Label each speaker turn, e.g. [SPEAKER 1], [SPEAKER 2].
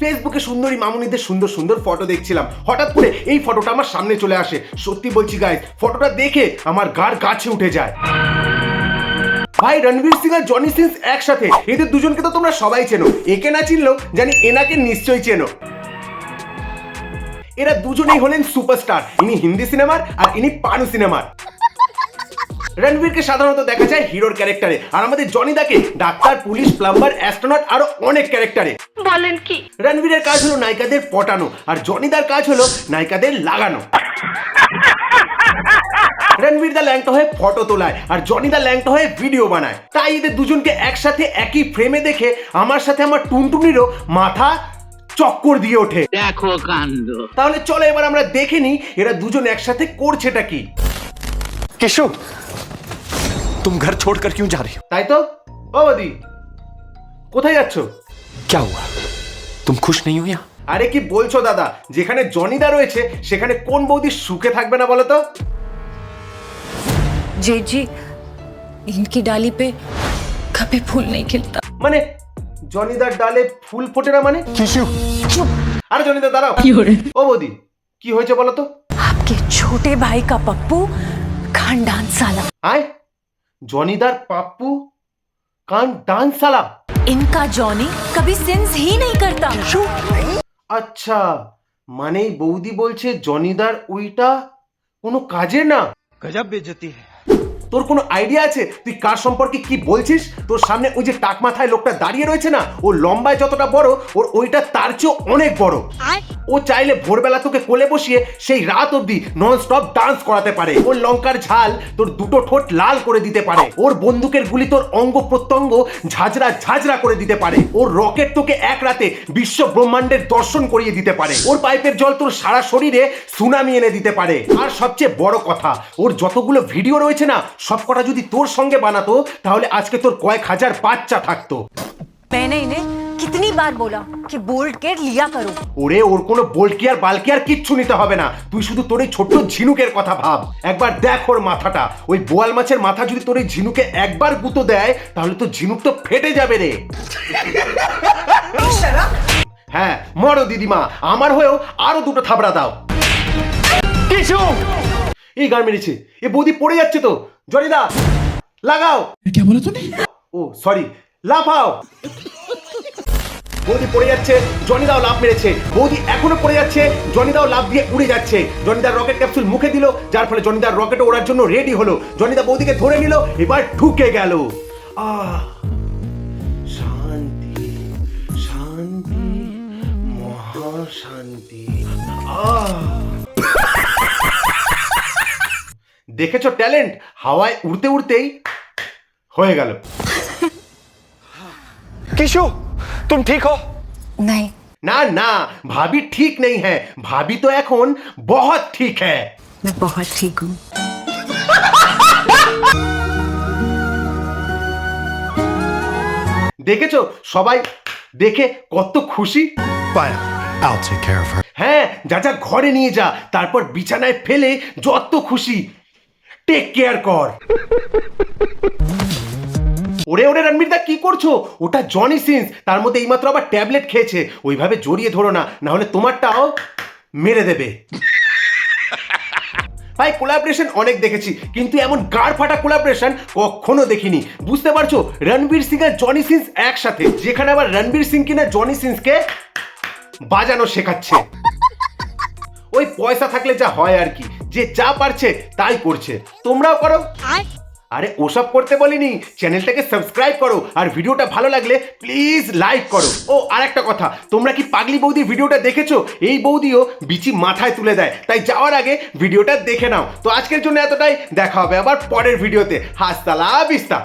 [SPEAKER 1] ফেসবুকে সুন্দরী মামুনিদের সুন্দর সুন্দর ফটো দেখছিলাম, হঠাৎ করে এই ফটোটা আমার সামনে চলে আসে। সত্যি বলছি গাইস, ফটোটা দেখে আমার গার গাছে উঠে যায়। ভাই রণবীর সিং আর জনি সিন্স একসাথে, এদের দুজনকে তো তোমরা সবাই চেনো, একে না চিনলেও জানি এনাকে নিশ্চয়ই চেনো। এরা দুজনেই হলেন সুপারস্টার, ইনি হিন্দি সিনেমার আর ইনি পানু সিনেমার। রণবীরকে সাধারণত দেখা যায় হিরোর ক্যারেক্টারে, আর আমাদের জনিদাকে ডাক্তার, পুলিশ, প্লাম্বার, অ্যাস্ট্রোনট আরো অনেক ক্যারেক্টারে।
[SPEAKER 2] বলেন কি?
[SPEAKER 1] রণবীরের কাজ হলো নায়িকাদের পটানো, আর জনিদার কাজ হলো নায়িকাদের লাগানো। রণবীর দা ল্যাংটা হয়ে ফটো তোলায়, আর জনিদা ল্যাংটা হয়ে ভিডিও বানায়। তাই এদের দুজনকে একসাথে একই ফ্রেমে দেখে আমার সাথে আমার টুনটুনিরও মাথা চক্কর দিয়ে ওঠে।
[SPEAKER 3] দেখো কাণ্ড।
[SPEAKER 1] তাহলে চলো এবার আমরা দেখে নিই এরা দুজন একসাথে করছেটা কি।
[SPEAKER 4] केशव, तुम घर छोड़कर क्यों जा रही हो?
[SPEAKER 1] তাই তো বাবাদি, কোথায় যাচ্ছ?
[SPEAKER 4] क्या हुआ? तुम खुश नहीं हो यहाँ?
[SPEAKER 1] আরে কি বলছো দাদা, যেখানে জনিদা রয়েছে সেখানে কোন বৌদি সুখে থাকবে না বলো তো?
[SPEAKER 2] जेठ जी, इनकी डाली पे कभी फूल नहीं खिलता।
[SPEAKER 1] মানে জনিদার ডালে ফুল ফোটে না মানে?
[SPEAKER 4] केशव,
[SPEAKER 1] আরে জনিদা দাঁড়াও। ও বৌদি, কি হয়েছে বলো তো?
[SPEAKER 2] आपके छोटे भाई का पप्पू खानदान साला,
[SPEAKER 1] আয়, জনিদার পাপ্পু কান ডান্স সালা।
[SPEAKER 2] इनका जॉनी कभी सिंस ही नहीं करता।
[SPEAKER 1] আচ্ছা, মানে এই বৌদি বলছে জনিদার ওইটা কোনো কাজের না।
[SPEAKER 4] गजब बेइज्जती है।
[SPEAKER 1] তোর কোনো আইডিয়া আছে তুই কার সম্পর্কে কি বলছিস? তোর সামনে ওই যে টাক মাথায় লোকটা দাঁড়িয়ে রয়েছে না, ও লম্বায় যতটা বড় ওর ওইটা তার চেয়েও অনেক বড়। ও চাইলে ভোরবেলা তোকে কোলে বসিয়ে সেই রাত অবধি নন স্টপ ডান্স করাতে পারে। ওর লঙ্কার ঝাল তোর দুটো ঠোঁট লাল করে দিতে পারে। ওর বন্দুকের গুলি তোর অঙ্গ প্রত্যঙ্গ ঝাঁঝরা ঝাঁঝরা করে দিতে পারে। ওর রকেট তোকে এক রাতে বিশ্ব ব্রহ্মাণ্ডের দর্শন করিয়ে দিতে পারে। ওর পাইপের জল তোর সারা শরীরে সুনামি এনে দিতে পারে। আর সবচেয়ে বড় কথা, ওর যতগুলো ভিডিও রয়েছে না সবকটা যদি তোর সঙ্গে বানাতো তাহলে আজকে তোর কয়েক হাজার বাচ্চা থাকতো।
[SPEAKER 2] मैंने इन्हें कितनी बार बोला कि बोल्ट केयर लिया करो।
[SPEAKER 1] ওরে ওর কোনো বোল্ট কেয়ার বাল কেয়ার কিচ্ছু নিতে হবে না, তুই শুধু তোর এই ছোট্ট ঝিনুকের কথা ভাব। একবার দেখ ওর মাথাটা, ওই বোয়াল মাছের মাথা যদি তোর এই ঝিনুকে একবার গুঁতো দেয় তাহলে তো ঝিনুক তো ফেটে যাবে রে। হ্যাঁ মরো দিদিমা, আমার হয়েও আরো দুটো থাবড়া দাও।
[SPEAKER 4] केशव,
[SPEAKER 1] এই গান মেরেছে, এ বৌদি পড়ে যাচ্ছে তো। জনিদা লাগাও।
[SPEAKER 5] क्या बोला तूने?
[SPEAKER 1] ও সরি, লাফাও। বৌদি পড়ে যাচ্ছে, জনিদাও লাফ মেরেছে। বৌদি এখনো পড়ে যাচ্ছে, জনিদাও লাফ দিয়ে উড়ে যাচ্ছে। জনিদার রকেট ক্যাপসুল মুখে দিল, যার ফলে জনিদার রকেটে ওড়ার জন্য রেডি হলো। জনিদা বৌদিকে ধরে নিল, এবার ঢুকে গেল। শান্তি শান্তি মহাশান্তি। দেখেছো ট্যালেন্ট, হাওয়ায় উড়তে উড়তেই হয়ে গেল।
[SPEAKER 4] केशव, तुम ठीक हो?
[SPEAKER 2] नहीं,
[SPEAKER 1] না না, ভাবি ঠিক নেই হ্যাঁ, ভাবি তো এখন বহুত ঠিক হ্যাঁ।
[SPEAKER 2] मैं बहुत ठीक हूँ।
[SPEAKER 1] দেখেছো সবাই দেখে কত খুশি।
[SPEAKER 5] Fine, I'll take care of her.
[SPEAKER 1] হ্যাঁ, যা যা ঘরে নিয়ে যা, তারপর বিছানায় ফেলে যত খুশি টেক কেয়ার কর। ওরে ওরে রণবীর দা কি করছো? ওটা জনি সিন্স, তার মধ্যে এইমাত্র আবার ট্যাবলেট খেয়েছে। ওইভাবে জড়িয়ে ধরো না, না হলে তোমারটাও মেরে দেবে। ভাই কোলাবরেশন অনেক দেখেছি, কিন্তু এমন গাড় ফাটা কোলাবরেশন কখনো দেখিনি। বুঝতে পারছো, রণবীর সিং আর জনি সিন্স একসাথে, যেখানে আবার রণবীর সিং কিনা জনি সিন্সকে বাজানো শেখাচ্ছে। ওই পয়সা থাকলে যা হয় আর কি, যে যা পারছে তাই করছে, তোমরাও করো। আরে ওসব করতে বলিনি, চ্যানেলটাকে সাবস্ক্রাইব করো, আর ভিডিওটা ভালো লাগলে প্লিজ লাইক করো। ও আর একটা কথা, তোমরা কি পাগলি বৌদির ভিডিওটা দেখেছো? এই বৌদিও বিচি মাথায় তুলে দেয়, তাই যাওয়ার আগে ভিডিওটা দেখে নাও। তো আজকের জন্য এতটাই, দেখা হবে আবার পরের ভিডিওতে। হাসতা লা ভিস্তা।